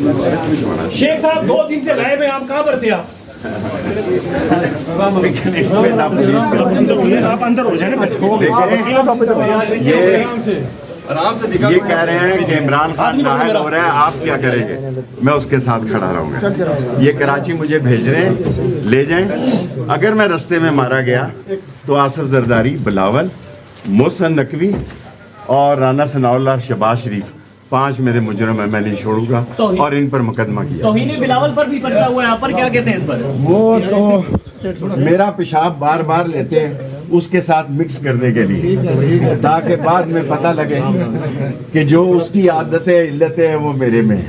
शेख साहब 2 दिन से गायब है, आप कहाँ पर थे? आप अंदर हो जाए। ये कह रहे हैं कि इमरान खान नाहल हो रहा है, आप क्या करेंगे? मैं उसके साथ खड़ा रहूँगा। ये कराची मुझे भेज रहे हैं, ले जाएं। अगर मैं रास्ते में मारा गया तो आसिफ जरदारी, बिलावल, मोहसिन नकवी और राना सनाउल्लाह, शहबाज शरीफ, 5 मेरे मुजरम है, मैं नहीं छोड़ूंगा और इन पर मुकदमा किया। तौहीन बिलावल पर भी पर्चा हुआ है, यहाँ पर क्या कहते हैं इस पर? वो तो मेरा पेशाब बार बार लेते हैं उसके साथ मिक्स करने के लिए, ताकि बाद में पता लगे कि जो उसकी आदतें इल्लतें हैं वो मेरे में है।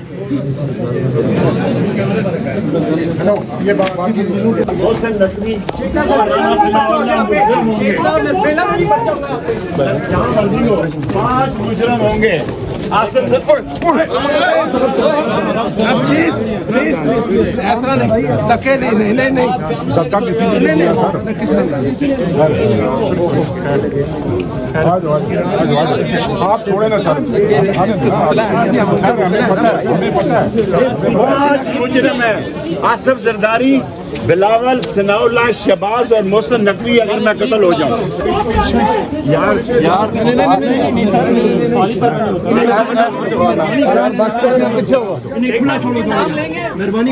मोहसिन नकवी और राना सनाउल्लाह मुजरम होंगे, 5 मुजरम होंगे। आसिफ प्लीज इस तरह नहीं, धक्के नहीं धक्का किसी ने आप छोड़े ना सर, हमें पता है। 5 मुजरिम है, आसिफ जरदारी, बिलावल, सनाउल्लाह, शहबाज और मोहसिन नकवी। अगर मैं कत्ल हो जाऊं यार मेहरबानी